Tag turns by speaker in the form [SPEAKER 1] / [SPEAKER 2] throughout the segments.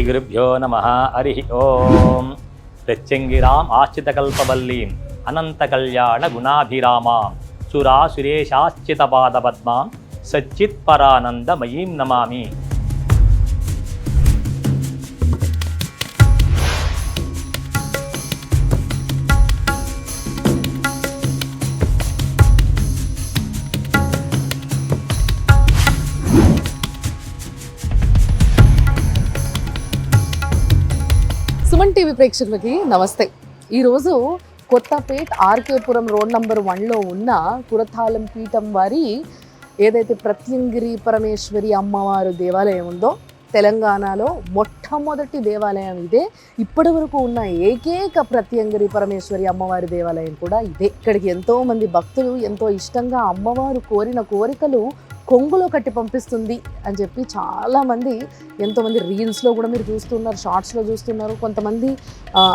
[SPEAKER 1] శ్రీగురుభ్యో నమః. హరి ఓం. ప్రత్యంగిరాం ఆశ్చితకల్పవల్లీం అనంతకళ్యాణ గుణాభిరామాం సురాసురేశాశ్చితపాదపద్మాం సచ్చిత్పరానందమయీం నమామి.
[SPEAKER 2] సుమన్ టీవీ ప్రేక్షకులకి నమస్తే. ఈరోజు కొత్తపేట్ ఆర్కేపురం రోడ్ నంబర్ 1లో ఉన్న కురతాళం పీఠం వారి ఏదైతే ప్రత్యంగిరి పరమేశ్వరి అమ్మవారు దేవాలయం ఉందో తెలంగాణలో మొట్టమొదటి దేవాలయం ఇదే. ఇప్పటి వరకు ఉన్న ఏకైక ప్రత్యంగిరి పరమేశ్వరి అమ్మవారి దేవాలయం కూడా ఇదే. ఇక్కడికి ఎంతో మంది భక్తులు ఎంతో ఇష్టంగా అమ్మవారు కోరిన కోరికలు కొంగులో కట్టి పంపిస్తుంది అని చెప్పి చాలామంది ఎంతోమంది రీల్స్లో కూడా మీరు చూస్తున్నారు, షార్ట్స్లో చూస్తున్నారు. కొంతమంది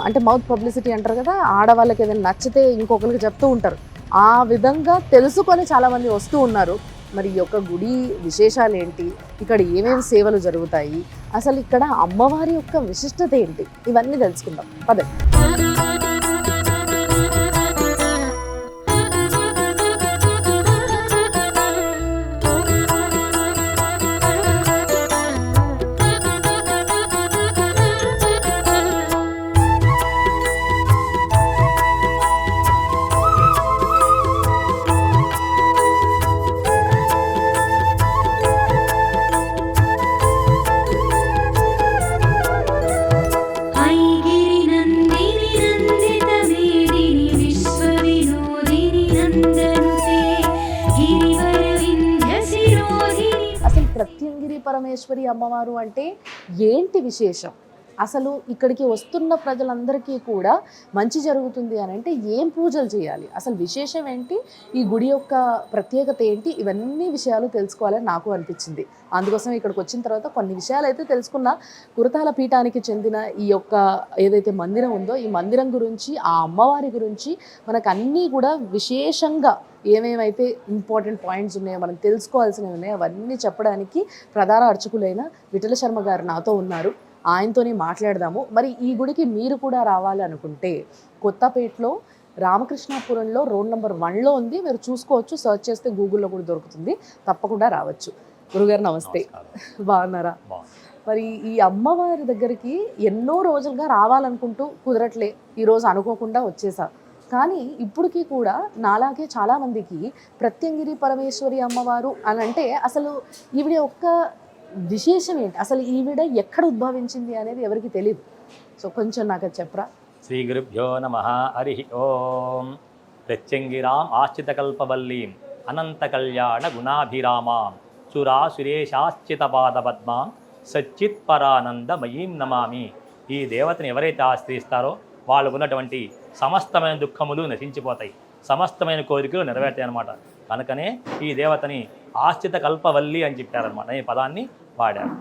[SPEAKER 2] అంటే మౌత్ పబ్లిసిటీ అంటారు కదా, ఆడవాళ్ళకి ఏదైనా నచ్చితే ఇంకొకరికి చెప్తూ ఉంటారు. ఆ విధంగా తెలుసుకొని చాలామంది వస్తూ ఉన్నారు. మరి ఈ యొక్క గుడి విశేషాలు ఏంటి, ఇక్కడ ఏమేమి సేవలు జరుగుతాయి, అసలు ఇక్కడ అమ్మవారి యొక్క విశిష్టత ఏంటి, ఇవన్నీ తెలుసుకుందాం పదండి. ప్రత్యంగిరి పరమేశ్వరి అమ్మవారు అంటే ఏంటి విశేషం? అసలు ఇక్కడికి వస్తున్న ప్రజలందరికీ కూడా మంచి జరుగుతుంది అని అంటే ఏం పూజలు చేయాలి, అసలు విశేషం ఏంటి, ఈ గుడి యొక్క ప్రత్యేకత ఏంటి, ఇవన్నీ విషయాలు తెలుసుకోవాలని నాకు అనిపించింది. అందుకోసం ఇక్కడికి వచ్చిన తర్వాత కొన్ని విషయాలు అయితే తెలుసుకున్న. కురతాల పీఠానికి చెందిన ఈ యొక్క ఏదైతే మందిరం ఉందో ఈ మందిరం గురించి, ఆ అమ్మవారి గురించి మనకు అన్నీ కూడా విశేషంగా ఏమేమైతే ఇంపార్టెంట్ పాయింట్స్ ఉన్నాయో మనం తెలుసుకోవాల్సినవి ఉన్నాయో అవన్నీ చెప్పడానికి ప్రధాన అర్చకులైన విఠల శర్మ గారు నాతో ఉన్నారు. ఆయనతోనే మాట్లాడదాము. మరి ఈ గుడికి మీరు కూడా రావాలి అనుకుంటే కొత్తపేటలో రామకృష్ణాపురంలో రోడ్ నెంబర్ 1లో ఉంది. మీరు చూసుకోవచ్చు, సర్చ్ చేస్తే గూగుల్లో కూడా దొరుకుతుంది. తప్పకుండా రావచ్చు. గురుగారు నమస్తే, బాగున్నారా? మరి ఈ అమ్మవారి దగ్గరికి ఎన్నో రోజులుగా రావాలనుకుంటూ కుదరట్లే, ఈరోజు అనుకోకుండా వచ్చేసా. కానీ ఇప్పటికీ కూడా నాలాగే చాలామందికి ప్రత్యంగిరి పరమేశ్వరి అమ్మవారు అని అంటే అసలు ఈవిడ ఒక్క విశేషం ఏంటి, అసలు ఈవిడ ఎక్కడ ఉద్భవించింది అనేది ఎవరికి తెలియదు. సో కొంచెం నాకు చెప్పరా.
[SPEAKER 1] శ్రీ గురుభ్యో నమః. హరి ఓం. ప్రత్యంగిరాం ఆశ్చితకల్పవల్లీం అనంతకళ్యాణ గుణాభిరామాం సురాసురేశాశ్చితపాదపద్మాం సచ్చిత్పరానందమయీం నమామి. ఈ దేవతని ఎవరైతే ఆశ్రయిస్తారో వాళ్ళకు ఉన్నటువంటి సమస్తమైన దుఃఖములు నశించిపోతాయి, సమస్తమైన కోరికలు నెరవేర్తాయి అన్నమాట. కనుకనే ఈ దేవతని ఆశ్చిత కల్పవల్లి అని చెప్పారనమాట. ఈ పదాన్ని వాడారు.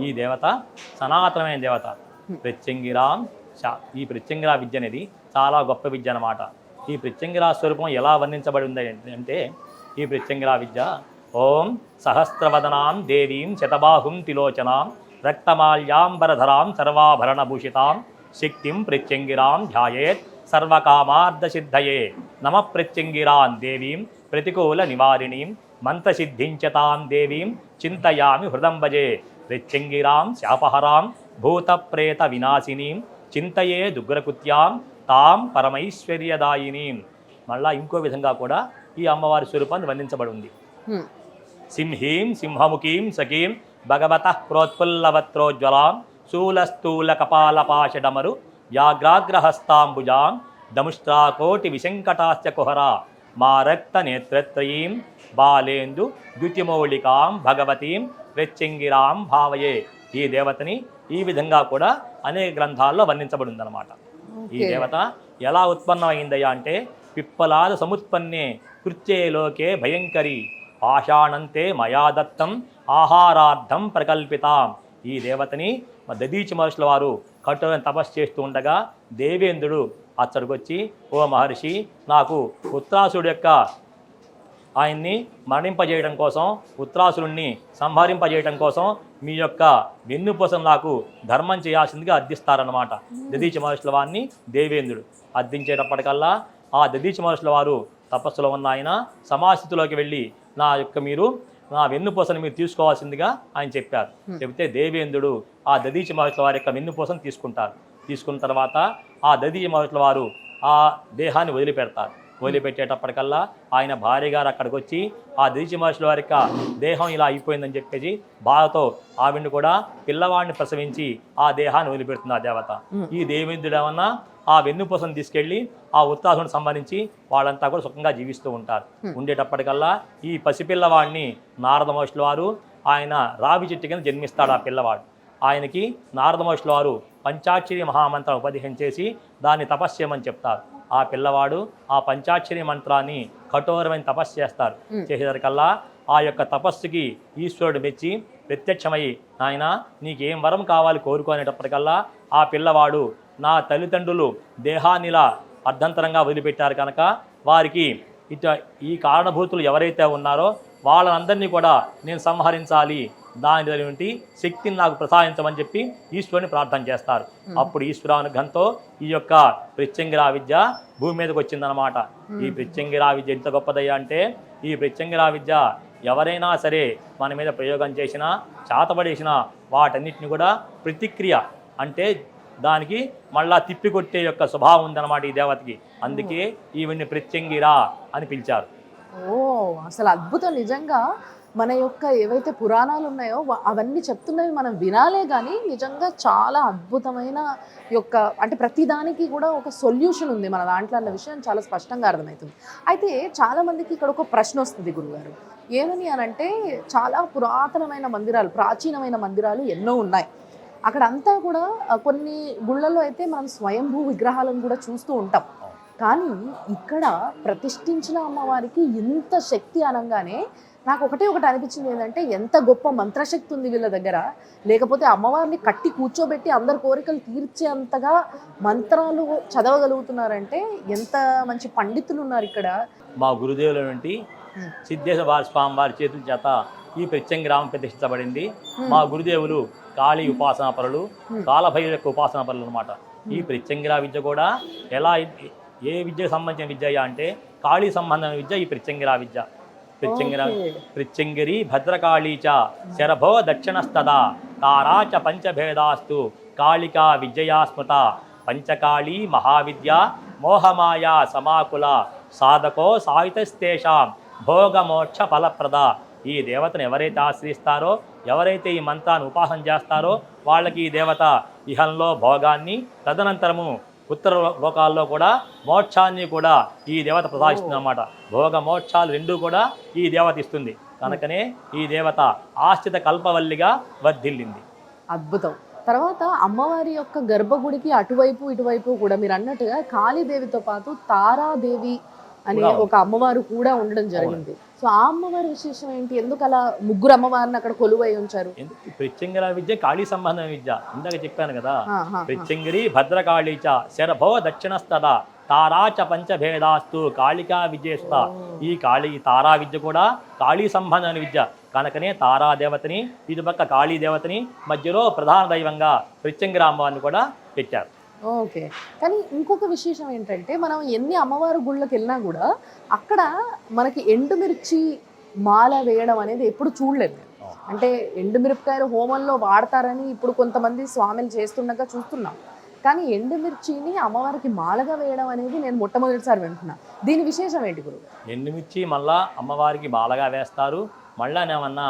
[SPEAKER 1] ఈ దేవత సనాతనమైన దేవత. ప్రత్యంగిరాం, ఈ ప్రత్యంగిరా విద్య అనేది చాలా గొప్ప విద్య అన్నమాట. ఈ ప్రత్యంగిరా స్వరూపం ఎలా వర్ణించబడి ఉంది అంటే, ఈ ప్రత్యంగిరా విద్య ఓం సహస్రవదనాం దేవీం శతబాహుం తిలోచనాం రక్తమాల్యాంబరధరాం సర్వాభరణభూషితాం శక్తిం ప్రత్యంగిరాం ధ్యాయేత్ సర్వకామార్థసిద్ధయే నమ. ప్రత్యంగిరాం దేవీం ప్రతికూల నివారిణీం మంత్రసిద్ధించతాం దేవీం చింతయామి హృదంబజే. ప్రత్యంగిరాం శాపహరాం భూతప్రేత వినాశినీం చింతయే దుగ్రకృత్యాం తాం పరమైశ్వర్యదాయినీం. మళ్ళా ఇంకో విధంగా కూడా ఈ అమ్మవారి స్వరూపాన్ని వర్ణించబడి ఉంది. సింహీం సింహముఖీం సఖీం భగవతః ప్రోత్ఫుల్లవత్రోజ్వలాం శూలస్థూల కపాలపాషడమరు వ్యాఘ్రాగ్రహస్తాంబుజాం దముష్ట్రాకోటి విశంకటాశ్చ కుహరా మా రక్త నేత్రత్రయీం బాలేందు ద్యుతిమౌళికాం భగవతీం ప్రత్యంగిరాం భావయే. ఈ దేవతని ఈ విధంగా కూడా అనేక గ్రంథాల్లో వర్ణించబడి ఉందన్నమాట. ఈ దేవత ఎలా ఉత్పన్నమైందయ్యా అంటే, పిప్పలాద సముత్పన్నే కృత్యే లోకే భయంకరి పాషాణంతే మయా దత్తం ఆహారార్థం ప్రకల్పితాం. ఈ దేవతని దదీచి మహర్షుల వారు కఠోరమైన తపస్సు చేస్తూ ఉండగా దేవేంద్రుడు అచ్చడికి వచ్చి, ఓ మహర్షి, నాకు ఉత్రాసుడు యొక్క ఆయన్ని మరణింపజేయడం కోసం, ఉత్రాసురుణ్ణి సంహరింపజేయడం కోసం మీ యొక్క వెన్నుపూసను నాకు ధర్మం చేయాల్సిందిగా అర్థిస్తారన్నమాట దధీచ మహర్షుల వారిని దేవేంద్రుడు. అర్థించేటప్పటికల్లా ఆ దధీచ మహర్షుల వారు తపస్సులో ఉన్న ఆయన సమాస్థితిలోకి వెళ్ళి మీరు నా వెన్నుపూసను మీరు తీసుకోవాల్సిందిగా ఆయన చెప్పారు. చెబితే దేవేంద్రుడు ఆ దధీచ మహర్షుల వారి యొక్క వెన్నుపూసను తీసుకుంటారు. తీసుకున్న తర్వాత ఆ దధీచ మహర్షుల వారు ఆ దేహాన్ని వదిలిపెడతారు. వదిలిపెట్టేటప్పటికల్లా ఆయన భార్య గారు అక్కడికి వచ్చి ఆ దధీచ మహర్షుల వారి యొక్క దేహం ఇలా అయిపోయిందని చెప్పేసి బాధతో ఆవిడ్ని కూడా పిల్లవాడిని ప్రసవించి ఆ దేహాన్ని వదిలిపెడుతుంది ఆ దేవత. ఈ దేవేంద్రుడు ఏమన్నా ఆ వెన్నుపూసను తీసుకెళ్ళి ఆ ఉత్తాసుని సంబంధించి వాళ్ళంతా కూడా సుఖంగా జీవిస్తూ ఉంటారు. ఉండేటప్పటికల్లా ఈ పసిపిల్లవాడిని నారద మహర్షుల వారు ఆయన రావి చెట్టు కింద జన్మిస్తాడు ఆ పిల్లవాడు. ఆయనకి నారద మహర్షుల వారు పంచాక్షరి మహామంత్రం ఉపదేశం చేసి దాన్ని తపస్సు చేయమని చెప్తారు. ఆ పిల్లవాడు ఆ పంచాక్షరి మంత్రాన్ని కఠోరమైన తపస్సు చేస్తారు. చేసేసరికల్లా ఆ యొక్క తపస్సుకి ఈశ్వరుడు మెచ్చి ప్రత్యక్షమై ఆయన నీకేం వరం కావాలి కోరుకునేటప్పటికల్లా ఆ పిల్లవాడు నా తల్లిదండ్రులు దేహాన్నిలా అర్ధంతరంగా వదిలిపెట్టారు కనుక వారికి ఈ కారణభూతులు ఎవరైతే ఉన్నారో వాళ్ళందరినీ కూడా నేను సంహరించాలి, దాని శక్తిని నాకు ప్రసాదించమని చెప్పి ఈశ్వరుని ప్రార్థన చేస్తారు. అప్పుడు ఈశ్వరానుగ్రహంతో ఈ యొక్క ప్రత్యంగిరా విద్య భూమి మీదకి వచ్చిందనమాట. ఈ ప్రత్యంగిరా విద్య ఎంత గొప్పదయ్యా అంటే ఈ ప్రత్యంగిరా విద్య ఎవరైనా సరే మన మీద ప్రయోగం చేసినా చాతపడేసినా వాటన్నిటిని కూడా ప్రతిక్రియ అంటే దానికి మళ్ళా తిప్పికొట్టే యొక్క స్వభావం ఉందన్నమాట ఈ దేవతకి. అందుకే ఈవిడ్ని ప్రత్యంగిరా అని పిలిచారు.
[SPEAKER 2] ఓ అసలు అద్భుతం. నిజంగా మన యొక్క ఏవైతే పురాణాలు ఉన్నాయో అవన్నీ చెప్తున్నవి మనం వినాలే కానీ నిజంగా చాలా అద్భుతమైన యొక్క అంటే ప్రతిదానికి కూడా ఒక సొల్యూషన్ ఉంది మన దాంట్లో అన్న విషయం చాలా స్పష్టంగా అర్థమవుతుంది. అయితే చాలామందికి ఇక్కడ ఒక ప్రశ్న వస్తుంది గురుగారు, ఏమని అనంటే చాలా పురాతనమైన మందిరాలు, ప్రాచీనమైన మందిరాలు ఎన్నో ఉన్నాయి. అక్కడంతా కూడా కొన్ని గుళ్ళల్లో అయితే మనం స్వయంభూ విగ్రహాలను కూడా చూస్తూ ఉంటాం. కానీ ఇక్కడ ప్రతిష్ఠించిన అమ్మవారికి ఇంత శక్తి అనగానే నాకు ఒకటి అనిపించింది ఏంటంటే ఎంత గొప్ప మంత్రశక్తి ఉంది వీళ్ళ దగ్గర, లేకపోతే అమ్మవారిని కట్టి కూర్చోబెట్టి అందరి కోరికలు తీర్చేంతగా మంత్రాలు చదవగలుగుతున్నారంటే ఎంత మంచి పండితులు ఉన్నారు ఇక్కడ.
[SPEAKER 1] మా గురుదేవుల నుండి సిద్ధేశ్వర స్వామి వారి చేతుల చేత ఈ ప్రత్యంగిరామం ప్రతిష్ఠించబడింది. మా గురుదేవులు కాళీ ఉపాసనాపరులు, కాలభైరవ యొక్క ఉపాసనాపరులు అనమాట. ఈ ప్రత్యంగిరా విద్య కూడా ఎలా ఏ విద్యకు సంబంధించిన విద్య అంటే కాళీ సంబంధమైన విద్య ఈ ప్రత్యంగిరా విద్య. ప్రత్యంగిరి భద్రకాళీచ శరభో దక్షిణస్తదా తారాచ పంచభేదాస్తు కాళికా విద్యయా స్మృత పంచకాళీ మహావిద్య మోహమాయా సమాకుల సాధకో సాయుతస్తేషాం భోగమోక్ష ఫలప్రద. ఈ దేవతను ఎవరైతే ఆశ్రయిస్తారో, ఎవరైతే ఈ మంత్రాన్ని ఉపాసన చేస్తారో వాళ్ళకి ఈ దేవత ఇహంలో భోగాన్ని, తదనంతరము ఉత్తర లోకాల్లో కూడా మోక్షాన్ని కూడా ఈ దేవత ప్రసాదిస్తుంది అన్నమాట. భోగ మోక్షాలు రెండూ కూడా ఈ దేవత ఇస్తుంది. కనుకనే ఈ దేవత ఆశ్రిత కల్పవల్లిగా వర్ధిల్లింది.
[SPEAKER 2] అద్భుతం. తర్వాత అమ్మవారి యొక్క గర్భగుడికి అటువైపు ఇటువైపు కూడా మీరు అన్నట్టుగా కాళీదేవితో పాటు తారాదేవి అనే ఒక అమ్మవారు కూడా ఉండడం జరిగింది. సో ఆ అమ్మవారి విశేషం ఏంటి? ఎందుకు అలా ముగ్గురు అమ్మవారిని అక్కడ కొలువై ఉంచారు?
[SPEAKER 1] ప్రత్యంగిర విద్య కాళీ సంబంధం విద్య ఇందాక చెప్పాను కదా. ప్రత్యంగిరి భద్రకాళీచ శరభో దక్షిణస్తద తారాచ పంచభేదాస్తు కాళికా విద్యేస్త. ఈ తారా విద్య కూడా కాళీ సంబంధమైన విద్య కనుకనే తారాదేవతని, ఇటుపక్క కాళీ దేవతని, మధ్యలో ప్రధాన దైవంగా ప్రత్యంగిర అమ్మవారిని కూడా పెట్టారు.
[SPEAKER 2] ఓకే. కానీ ఇంకొక విశేషం ఏంటంటే మనం ఎన్ని అమ్మవారి గుళ్ళకి వెళ్ళినా కూడా అక్కడ మనకి ఎండుమిర్చి మాల వేయడం అనేది ఎప్పుడు చూడలేదు. అంటే ఎండుమిరపకాయలు హోమంలో వాడతారని ఇప్పుడు కొంతమంది స్వామిలు చేస్తుండగా చూస్తున్నాం. కానీ ఎండుమిర్చిని అమ్మవారికి మాలగా వేయడం అనేది నేను మొట్టమొదటిసారి వింటున్నా. దీని విశేషం ఏంటి గురువు?
[SPEAKER 1] ఎండుమిర్చి మళ్ళా అమ్మవారికి మాలగా వేస్తారు. మళ్ళా ఏమన్నా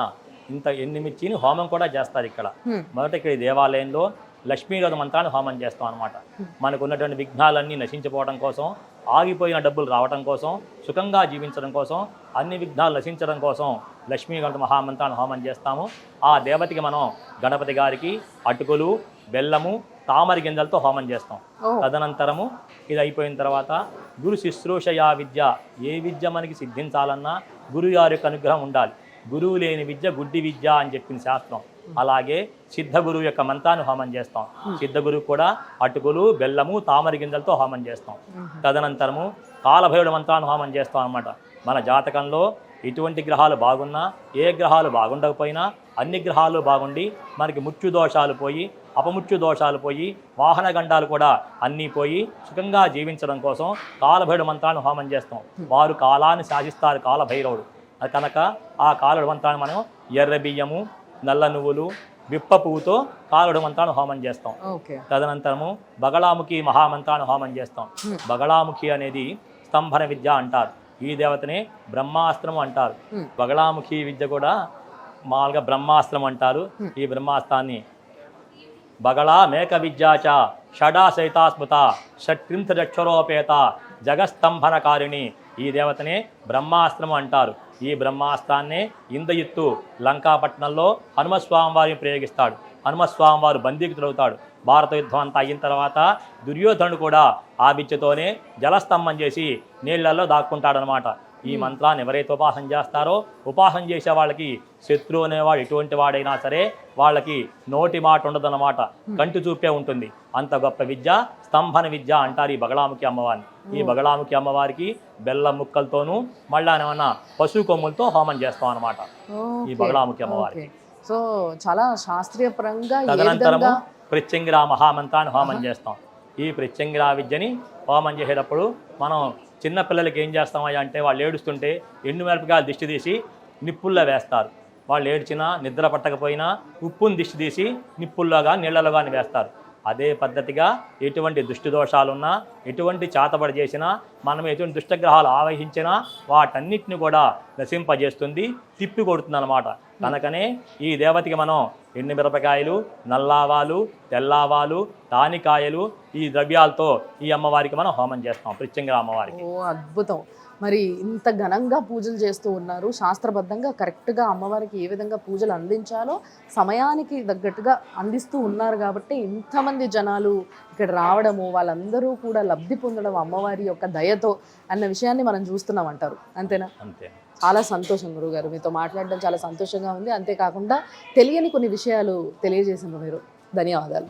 [SPEAKER 1] ఇంత ఎండుమిర్చిని హోమం కూడా చేస్తారు ఇక్కడ. మొదట ఇక్కడ దేవాలయంలో లక్ష్మీరోధ మంత్రాన్ని హోమం చేస్తాం అనమాట. మనకు ఉన్నటువంటి విఘ్నాలన్నీ నశించిపోవడం కోసం, ఆగిపోయిన డబ్బులు రావడం కోసం, సుఖంగా జీవించడం కోసం, అన్ని విఘ్నాలు నశించడం కోసం లక్ష్మీగణపతి మహామంత్రాన్ని హోమం చేస్తాము. ఆ దేవతకి మనం గణపతి గారికి అటుకులు, బెల్లము, తామరి గింజలతో హోమం చేస్తాం. తదనంతరము ఇది అయిపోయిన తర్వాత గురు శుశ్రూషయా విద్య. ఏ విద్య మనకి సిద్ధించాలన్నా గురువు గారి యొక్క అనుగ్రహం ఉండాలి. గురువు లేని విద్య గుడ్డి విద్య అని చెప్పింది శాస్త్రం. అలాగే సిద్ధ గురువు యొక్క మంత్రాన్ని హోమం చేస్తాం. సిద్ధ గురువు కూడా అటుకులు, బెల్లము, తామరి గింజలతో హోమం చేస్తాం. తదనంతరము కాలభైరుడు మంత్రాన్ని హోమం చేస్తాం అన్నమాట. మన జాతకంలో ఎటువంటి గ్రహాలు బాగున్నా ఏ గ్రహాలు బాగుండకపోయినా అన్ని గ్రహాలు బాగుండి మనకి మృత్యు దోషాలు పోయి అపమృత్యు దోషాలు పోయి వాహన గండాలు కూడా అన్నీ పోయి సుఖంగా జీవించడం కోసం కాలభైరవ మంత్రాన్ని హోమం చేస్తాం. వారు కాలాన్ని శాసిస్తారు కాలభైరవుడు. కనుక ఆ కాలభైరవ మంత్రాన్ని మనం ఎర్ర బియ్యము, నల్ల నువ్వులు, విప్ప పువ్వుతో కాలభైరవ మంత్రాన్ని హోమం చేస్తాం. తదనంతరము బగళాముఖి మహామంత్రాన్ని హోమం చేస్తాం. బగళాముఖి అనేది స్తంభన విద్య అంటారు. ఈ దేవతనే బ్రహ్మాస్త్రం అంటారు. బగళాముఖి విద్య కూడా మామూలుగా బ్రహ్మాస్త్రం అంటారు. ఈ బ్రహ్మాస్త్రాన్ని బగళా మేక విద్యాచ షడా సైతాస్మృత షట్త్రింశరక్షరోపేత జగస్తంభనకారిణి. ఈ దేవతనే బ్రహ్మాస్త్రం అంటారు. ఈ బ్రహ్మాస్త్రాన్నే ఇంద్రజిత్తు లంకాపట్నంలో హనుమస్వామి వారిని ప్రయోగిస్తాడు. హనుమస్వామి వారు బందీకుతులవుతాడు. భారత యుద్ధం అంతా అయిన తర్వాత దుర్యోధనుడు కూడా ఆ విద్యతోనే జలస్తంభం చేసి నీళ్లలో దాక్కుంటాడనమాట. ఈ మంత్రాన్ని ఎవరైతే ఉపాసన చేస్తారో ఉపాసన చేసే వాళ్ళకి శత్రువు అనేవాడు ఎటువంటి వాడైనా సరే వాళ్ళకి నోటి మాట ఉండదన్నమాట, కంటి చూపే ఉంటుంది. అంత గొప్ప విద్య స్తంభన విద్య అంటారు ఈ బగళాముఖి అమ్మవారిని. ఈ బగళాముఖి అమ్మవారికి బెల్లం ముక్కలతోనూ మళ్ళా ఏమన్నా పశు కొమ్ములతో హోమం చేస్తాం అనమాట ఈ బగళాముఖి అమ్మవారికి.
[SPEAKER 2] సో చాలా శాస్త్రీయపరంగా
[SPEAKER 1] తదనంతరము ప్రత్యంగిరా మహామంత్రాన్ని హోమం చేస్తాం. ఈ ప్రత్యంగిరా విద్యని హోమం చేసేటప్పుడు మనం చిన్న పిల్లలకి ఏం చేస్తామయ్యా అంటే వాళ్ళు ఏడుస్తుంటే ఎండు మిరపకాయలు దిష్టి తీసి నిప్పుల్లో వేస్తారు. వాళ్ళు ఏడ్చినా నిద్ర పట్టకపోయినా ఉప్పుని దిష్టి తీసి నిప్పుల్లోగా నీళ్లలో కానీ వేస్తారు. అదే పద్ధతిగా ఎటువంటి దుష్టి దోషాలున్నా ఎటువంటి చాతబడి చేసినా మనం ఎటువంటి దుష్టగ్రహాలు ఆవహించినా వాటన్నిటిని కూడా నశింపజేస్తుంది, తిప్పి కొడుతుంది అన్నమాట. కనుకనే ఈ దేవతకి మనం ఎండు మిరపకాయలు, నల్లావాలు, తెల్లావాలు, తానికాయలు ఈ ద్రవ్యాలతో ఈ అమ్మవారికి మనం హోమం చేస్తాం ప్రత్యంగిరా అమ్మవారికి.
[SPEAKER 2] ఓ అద్భుతం. మరి ఇంత ఘనంగా పూజలు చేస్తూ ఉన్నారు. శాస్త్రబద్ధంగా కరెక్ట్గా అమ్మవారికి ఏ విధంగా పూజలు అందించాలో సమయానికి తగ్గట్టుగా అందిస్తూ ఉన్నారు కాబట్టి ఇంతమంది జనాలు ఇక్కడ రావడము, వాళ్ళందరూ కూడా లబ్ధి పొందడం అమ్మవారి యొక్క దయతో అన్న విషయాన్ని మనం చూస్తున్నాం అంటారు. అంతేనా?
[SPEAKER 1] అంతే.
[SPEAKER 2] చాలా సంతోషం గురుగారు, మీతో మాట్లాడడం చాలా సంతోషంగా ఉంది. అంతేకాకుండా తెలియని కొన్ని విషయాలు తెలియజేసింది మీరు. ధన్యవాదాలు.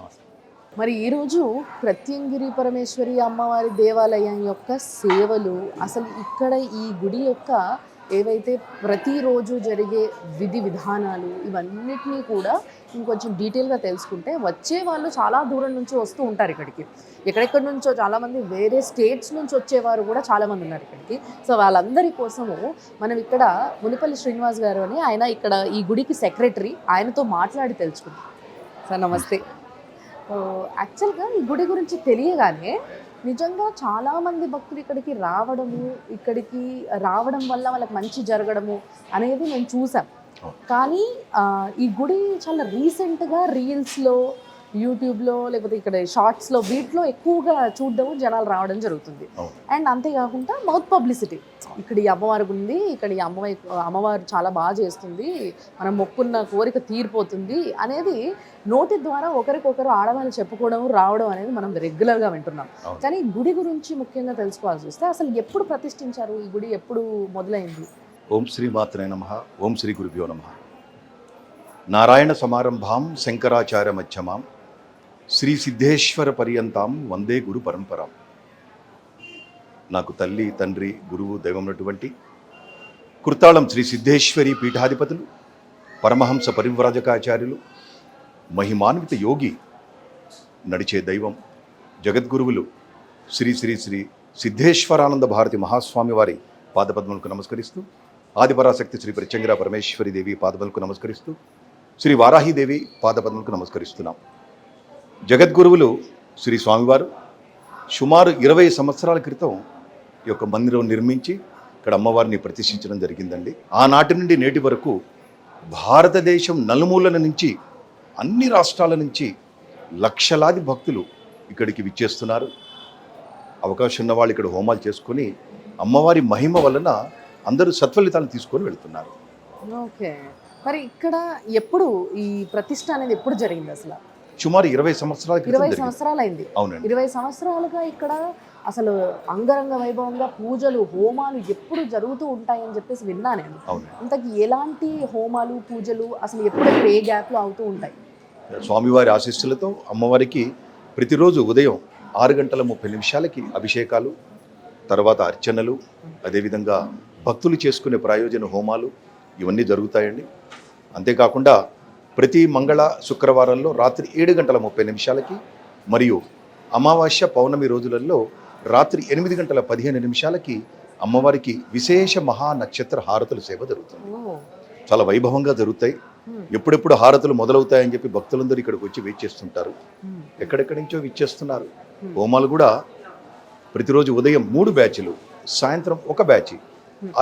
[SPEAKER 2] మరి ఈరోజు ప్రత్యంగిరి పరమేశ్వరి అమ్మవారి దేవాలయం యొక్క సేవలు, అసలు ఇక్కడ ఈ గుడి యొక్క ఏవైతే ప్రతిరోజు జరిగే విధి విధానాలు ఇవన్నిటినీ కూడా ఇంకొంచెం డీటెయిల్గా తెలుసుకుంటే వచ్చే వాళ్ళు చాలా దూరం నుంచి వస్తూ ఉంటారు ఇక్కడికి. ఎక్కడెక్కడి నుంచో చాలామంది వేరే స్టేట్స్ నుంచి వచ్చేవారు కూడా చాలామంది ఉన్నారు ఇక్కడికి. సో వాళ్ళందరి కోసము మనం ఇక్కడ మునిపల్లి శ్రీనివాస్ గారు అని ఆయన ఇక్కడ ఈ గుడికి సెక్రటరీ, ఆయనతో మాట్లాడి తెలుసుకుంటాం. సార్ నమస్తే. యాక్చువల్గా ఈ గుడి గురించి తెలియగానే నిజంగా చాలామంది భక్తులు ఇక్కడికి రావడం వల్ల వాళ్ళకి మంచి జరగడము అనేది నేను చూసాం. కానీ ఈ గుడి చాలా రీసెంట్గా రీల్స్లో, యూట్యూబ్లో, లేకపోతే ఇక్కడ షార్ట్స్లో వీటిలో ఎక్కువగా చూడడం, జనాలు రావడం జరుగుతుంది. అండ్ అంతేకాకుండా మౌత్ పబ్లిసిటీ, ఇక్కడ ఈ అమ్మవారి ఉంది, ఇక్కడ ఈ అమ్మవారు చాలా బాగా చేస్తుంది, మనం మొక్కున్న కోరిక తీరిపోతుంది అనేది నోటి ద్వారా ఒకరికొకరు ఆడవాళ్ళు చెప్పుకోవడం, రావడం అనేది మనం రెగ్యులర్గా వింటున్నాం. కానీ గుడి గురించి ముఖ్యంగా తెలుసుకోవాల్సి వస్తే అసలు ఎప్పుడు ప్రతిష్ఠించారు, ఈ గుడి ఎప్పుడు మొదలైంది?
[SPEAKER 3] ఓం శ్రీ మాత్రే నమః. ఓం శ్రీ గురుభ్యో నమః. నారాయణ సమారంభాం శంకరాచార్య మధ్యమాం శ్రీ సిద్ధేశ్వర పర్యంతాం వందే గురు పరంపరాం. నాకు తల్లి, తండ్రి, గురువు, దైవం ఉన్నటువంటి కృతాళం శ్రీ సిద్ధేశ్వరి పీఠాధిపతులు, పరమహంస పరివ్రాజకాచార్యులు, మహిమాన్విత యోగి, నడిచే దైవం, జగద్గురువులు శ్రీ శ్రీ శ్రీ సిద్ధేశ్వరానంద భారతి మహాస్వామి వారి పాదపద్మలకు నమస్కరిస్తూ, ఆదిపరాశక్తి శ్రీ ప్రత్యంగిరా పరమేశ్వరి దేవి పాదపద్మలకు నమస్కరిస్తూ, శ్రీ వారాహీదేవి పాదపద్మలకు నమస్కరిస్తున్నాం. జగద్గురువులు శ్రీ స్వామివారు సుమారు 20 సంవత్సరాల క్రితం ఈ యొక్క మందిరం నిర్మించి ఇక్కడ అమ్మవారిని ప్రతిష్ఠించడం జరిగిందండి. ఆనాటి నుండి నేటి వరకు భారతదేశం నలుమూలల నుంచి, అన్ని రాష్ట్రాల నుంచి లక్షలాది భక్తులు ఇక్కడికి విచ్చేస్తున్నారు. అవకాశం ఉన్న వాళ్ళు ఇక్కడ హోమాలు చేసుకొని అమ్మవారి మహిమ వలన అందరూ సత్ఫలితాలు తీసుకొని వెళ్తున్నారు.
[SPEAKER 2] ఓకే. మరి ఇక్కడ ఎప్పుడు ఈ ప్రతిష్ఠ అనేది ఎప్పుడు జరిగింది? అసలు
[SPEAKER 3] సుమారు 20 సంవత్సరాల క్రితం.
[SPEAKER 2] 20 సంవత్సరాలు అయింది.
[SPEAKER 3] అవునండి.
[SPEAKER 2] 20 సంవత్సరాలుగా ఇక్కడ అసలు అంగరంగ వైభవంగా పూజలు, హోమాలు ఎప్పుడు జరుగుతూ ఉంటాయని చెప్పేసి విన్నా నేను. ఇంతకీ ఎలాంటి హోమాలు, పూజలు అసలు ఎప్పుడు ఏ గ్యాప్లో అవుతూ ఉంటాయి?
[SPEAKER 3] స్వామివారి ఆశీస్సులతో అమ్మవారికి ప్రతిరోజు ఉదయం 6 గంటల 30 నిమిషాలకి అభిషేకాలు, తర్వాత అర్చనలు, అదేవిధంగా భక్తులు చేసుకునే ప్రయోజన హోమాలు ఇవన్నీ జరుగుతాయండి. అంతేకాకుండా ప్రతి మంగళ శుక్రవారంలో రాత్రి 7:30 మరియు అమావాస్య పౌర్ణమి రోజులలో రాత్రి 8:15 అమ్మవారికి విశేష మహా నక్షత్ర హారతుల సేవ జరుగుతుంది. చాలా వైభవంగా జరుగుతాయి. ఎప్పుడెప్పుడు హారతులు మొదలవుతాయని చెప్పి భక్తులందరూ ఇక్కడికి వచ్చి వెయిట్ చేస్తుంటారు. ఎక్కడెక్కడి నుంచో విచ్చేస్తున్నారు. హోమాలు కూడా ప్రతిరోజు ఉదయం 3 బ్యాచ్లు, సాయంత్రం 1 బ్యాచ్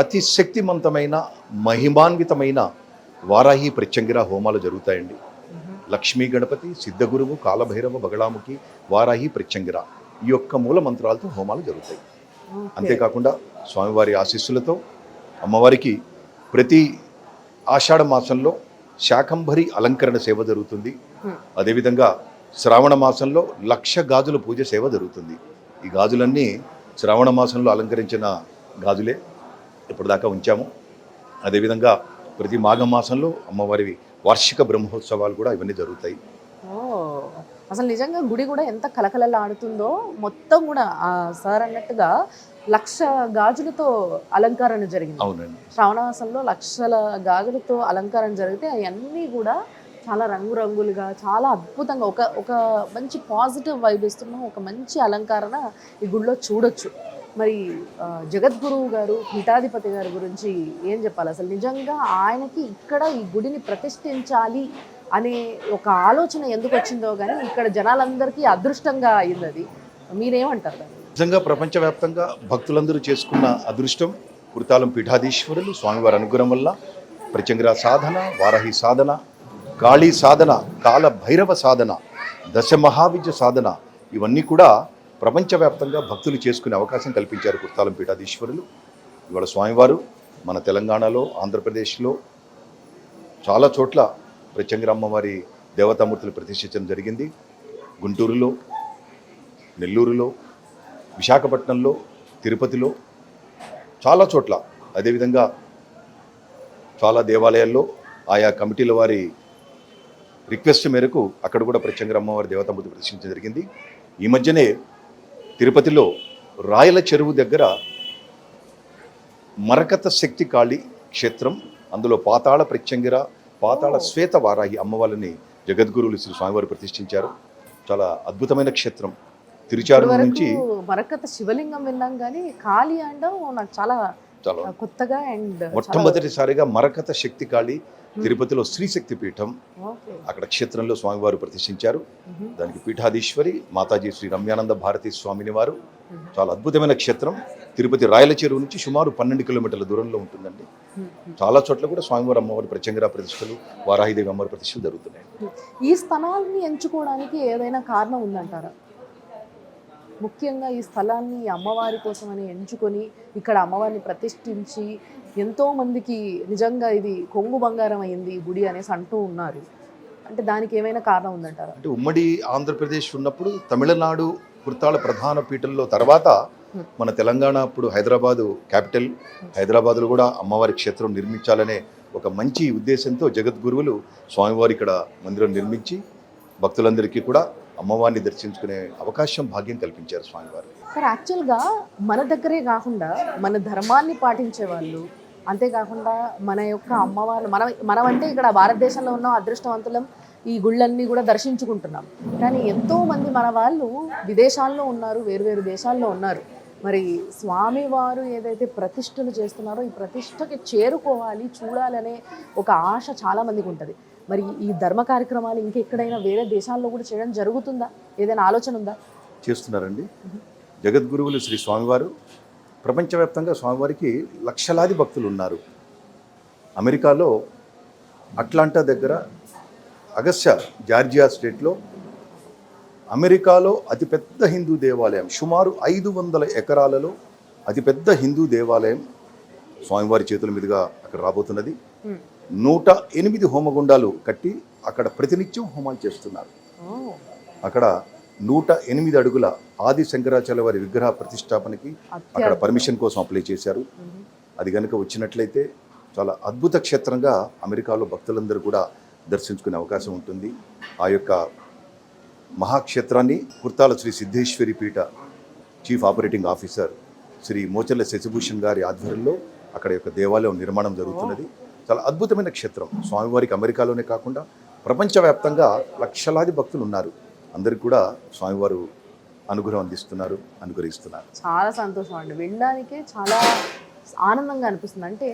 [SPEAKER 3] అతి శక్తివంతమైన మహిమాన్వితమైన వారాహి ప్రత్యంగిర హోమాలు జరుగుతాయండి. లక్ష్మీ గణపతి, సిద్ధగురువు, కాలభైరవ, బగళాముఖి, వారాహి ప్రత్యంగిర ఈ యొక్క మూల మంత్రాలతో హోమాలు జరుగుతాయి. అంతేకాకుండా స్వామివారి ఆశీస్సులతో అమ్మవారికి ప్రతి ఆషాఢ మాసంలో శాకంభరి అలంకరణ సేవ జరుగుతుంది. అదేవిధంగా శ్రావణ మాసంలో 1,00,000 గాజుల పూజ సేవ జరుగుతుంది. ఈ గాజులన్నీ శ్రావణ మాసంలో అలంకరించిన గాజులే ఇప్పటిదాకా ఉంచాము. అదేవిధంగా ప్రతి మాఘమాసంలో అమ్మవారి వార్షిక బ్రహ్మోత్సవాలు కూడా ఇవన్నీ జరుగుతాయి.
[SPEAKER 2] అసలు నిజంగా గుడి కూడా ఎంత కలకలలాడుతుందో, మొత్తం కూడా సార్ అన్నట్టుగా 1,00,000 గాజులతో అలంకరణ జరిగింది.
[SPEAKER 3] అవునండి.
[SPEAKER 2] శ్రావణమాసంలో 1,00,000 గాజులతో అలంకరణ జరిగితే అవన్నీ కూడా చాలా రంగురంగులుగా, చాలా అద్భుతంగా ఒక మంచి పాజిటివ్ వైబ్ ఇస్తున్న ఒక మంచి అలంకరణ ఈ గుడిలో చూడొచ్చు. మరి జగద్గురువు గారు, పీఠాధిపతి గారి గురించి ఏం చెప్పాలి? అసలు నిజంగా ఆయనకి ఇక్కడ ఈ గుడిని ప్రతిష్ఠించాలి అనే ఒక ఆలోచన ఎందుకు వచ్చిందో కానీ ఇక్కడ జనాలందరికీ అదృష్టంగా అయింది. అది మీరేమంటారు దాన్ని?
[SPEAKER 3] నిజంగా ప్రపంచవ్యాప్తంగా భక్తులందరూ చేసుకున్న అదృష్టం కుర్తాలం పీఠాధీశ్వరులు స్వామివారి అనుగ్రహం వల్ల ప్రత్యంగిర సాధన, వారాహి సాధన, కాళీ సాధన, కాల భైరవ సాధన, దశ మహావిద్య సాధన ఇవన్నీ కూడా ప్రపంచవ్యాప్తంగా భక్తులు చేసుకునే అవకాశం కల్పించారు కుర్తాలం పీఠాధీశ్వరులు. ఇవాళ స్వామివారు మన తెలంగాణలో, ఆంధ్రప్రదేశ్లో చాలా చోట్ల ప్రత్యంగిర అమ్మవారి దేవతామూర్తులు ప్రతిష్ఠించడం జరిగింది. గుంటూరులో, నెల్లూరులో, విశాఖపట్నంలో, తిరుపతిలో చాలా చోట్ల, అదేవిధంగా చాలా దేవాలయాల్లో ఆయా కమిటీల వారి రిక్వెస్ట్ మేరకు అక్కడ కూడా ప్రత్యంగిర అమ్మవారి దేవతామూర్తి ప్రతిష్ఠించడం జరిగింది. ఈ మధ్యనే తిరుపతిలో రాయల చెరువు దగ్గర మరకత శక్తి కాళీ క్షేత్రం, అందులో పాతాళ ప్రత్యంగిర, పాతాళ శ్వేత వారాహి అమ్మవారిని జగద్గురువులు శ్రీ స్వామివారు ప్రతిష్ఠించారు. చాలా అద్భుతమైన క్షేత్రం. తిరుచారు నుంచి
[SPEAKER 2] మరకత శివలింగం విన్నాం కానీ కాళీ అండం నాకు చాలా కొత్తగా. అండ్
[SPEAKER 3] మొట్టమొదటిసారిగా మరకత శక్తి కాళీ తిరుపతిలో శ్రీశక్తి పీఠం, అక్కడ క్షేత్రంలో స్వామివారు ప్రతిష్ఠించారు. దానికి పీఠాధీశ్వరి మాతాజీ శ్రీ రమ్యానంద భారతీ స్వామిని వారు. చాలా అద్భుతమైన క్షేత్రం. తిరుపతి రాయల చెరువు నుంచి సుమారు 12 కిలోమీటర్ల దూరంలో ఉంటుందండి. చాలా చోట్ల కూడా స్వామివారి అమ్మవారి ప్రత్యంగిర ప్రతిష్టలు, వారాహిదేవి అమ్మవారి ప్రతిష్టలు జరుగుతున్నాయి.
[SPEAKER 2] ఈ స్థలాన్ని ఎంచుకోవడానికి ఏదైనా కారణం ఉందంటారా? ముఖ్యంగా ఈ స్థలాన్ని అమ్మవారి కోసమని ఎంచుకొని ఇక్కడ అమ్మవారిని ప్రతిష్ఠించి ఎంతోమందికి నిజంగా ఇది కొంగు బంగారం అయింది ఈ గుడి అనేసి అంటూ ఉన్నారు. అంటే దానికి ఏమైనా కారణం ఉందంటారా?
[SPEAKER 3] అంటే ఉమ్మడి ఆంధ్రప్రదేశ్ ఉన్నప్పుడు తమిళనాడు కుర్తాళ ప్రధాన పీఠంలో తర్వాత మన తెలంగాణ అప్పుడు హైదరాబాదు క్యాపిటల్, హైదరాబాద్లో కూడా అమ్మవారి క్షేత్రం నిర్మించాలనే ఒక మంచి ఉద్దేశంతో జగద్గురువులు స్వామివారి ఇక్కడ మందిరం నిర్మించి భక్తులందరికీ కూడా అమ్మవారిని దర్శించుకునే అవకాశం, భాగ్యం కల్పించారు స్వామివారు.
[SPEAKER 2] సార్ యాక్చువల్గా మన దగ్గరే కాకుండా మన ధర్మాన్ని పాటించే వాళ్ళు, అంతేకాకుండా మన యొక్క అమ్మవారు, మనమంటే ఇక్కడ భారతదేశంలో ఉన్న అదృష్టవంతులం ఈ గుళ్ళన్నీ కూడా దర్శించుకుంటున్నాం. కానీ ఎంతోమంది మన వాళ్ళు విదేశాల్లో ఉన్నారు, వేరు దేశాల్లో ఉన్నారు. మరి స్వామివారు ఏదైతే ప్రతిష్టలు చేస్తున్నారో ఈ ప్రతిష్టకి చేరుకోవాలి, చూడాలనే ఒక ఆశ చాలామందికి ఉంటుంది. మరి ఈ ధర్మ కార్యక్రమాలు ఇంకెక్కడైనా వేరే దేశాల్లో కూడా చేయడం జరుగుతుందా? ఏదైనా ఆలోచన ఉందా?
[SPEAKER 3] చేస్తున్నారండి. జగద్గురువులు శ్రీ స్వామివారు ప్రపంచవ్యాప్తంగా స్వామివారికి లక్షలాది భక్తులు ఉన్నారు. అమెరికాలో అట్లాంటా దగ్గర అగస్టా జార్జియా స్టేట్లో అమెరికాలో అతిపెద్ద హిందూ దేవాలయం, సుమారు 500 ఎకరాలలో అతిపెద్ద హిందూ దేవాలయం స్వామివారి చేతుల మీదుగా అక్కడ రాబోతున్నది. 108 హోమగుండాలు కట్టి అక్కడ ప్రతినిత్యం హోమాలు చేస్తున్నారు. అక్కడ 108 అడుగుల ఆది శంకరాచార్య వారి విగ్రహ ప్రతిష్టాపనకి అక్కడ పర్మిషన్ కోసం అప్లై చేశారు. అది కనుక వచ్చినట్లయితే చాలా అద్భుత క్షేత్రంగా అమెరికాలో భక్తులందరూ కూడా దర్శించుకునే అవకాశం ఉంటుంది. ఆ యొక్క మహాక్షేత్రాన్ని కుర్తాల Sri Siddheshwari Peetha chief operating officer Sri Mocharla Sashibhushan గారి ఆధ్వర్యంలో అక్కడ యొక్క దేవాలయం నిర్మాణం జరుగుతున్నది. చాలా అద్భుతమైన క్షేత్రం. స్వామివారికి అమెరికాలోనే కాకుండా ప్రపంచవ్యాప్తంగా లక్షలాది భక్తులు ఉన్నారు. అందరికి కూడా స్వామివారు అనుగ్రహం అందిస్తున్నారు, అనుగ్రహిస్తున్నారు.
[SPEAKER 2] చాలా సంతోషం అండి, వినడానికే చాలా ఆనందంగా అనిపిస్తుంది. అంటే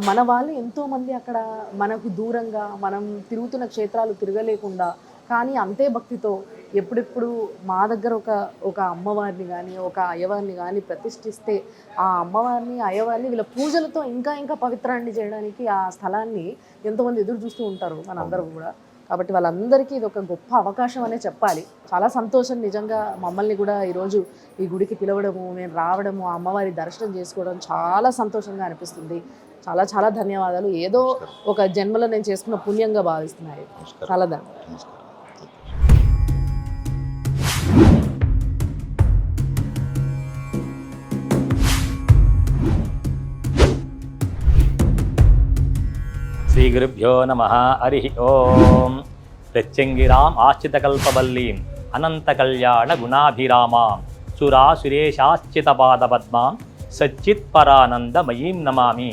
[SPEAKER 2] మన వాళ్ళు ఎంతోమంది అక్కడ మనకు దూరంగా మనం తిరుగుతున్న క్షేత్రాలు తిరగలేకుండా కానీ అంతే భక్తితో ఎప్పుడెప్పుడు మా దగ్గర ఒక అమ్మవారిని కానీ ఒక అయ్యవారిని కానీ ప్రతిష్ఠిస్తే ఆ అమ్మవారిని అయ్యవారిని వీళ్ళ పూజలతో ఇంకా ఇంకా పవిత్రాన్ని చేయడానికి ఆ స్థలాన్ని ఎంతోమంది ఎదురు చూస్తూ ఉంటారు మనందరూ కూడా. కాబట్టి వాళ్ళందరికీ ఇది ఒక గొప్ప అవకాశం అనే చెప్పాలి. చాలా సంతోషం నిజంగా మమ్మల్ని కూడా ఈరోజు ఈ గుడికి పిలవడము, మేము రావడము, ఆ అమ్మవారి దర్శనం చేసుకోవడం చాలా సంతోషంగా అనిపిస్తుంది. చాలా చాలా ధన్యవాదాలు. ఏదో ఒక జన్మలో నేను చేసుకున్న పుణ్యంగా భావిస్తున్నాయి. చాలా ధన్యవాదాలు.
[SPEAKER 1] శ్రీ గురుభ్యో నమః. హరి ఓం. ప్రత్యంగిరాం ఆశ్చితకల్పవల్లీం అనంత కళ్యాణ గుణాభిరామాం సురాసురేశాశ్చిత పాదపద్మాం సచ్చిత్ పరానందమయీం నమామి.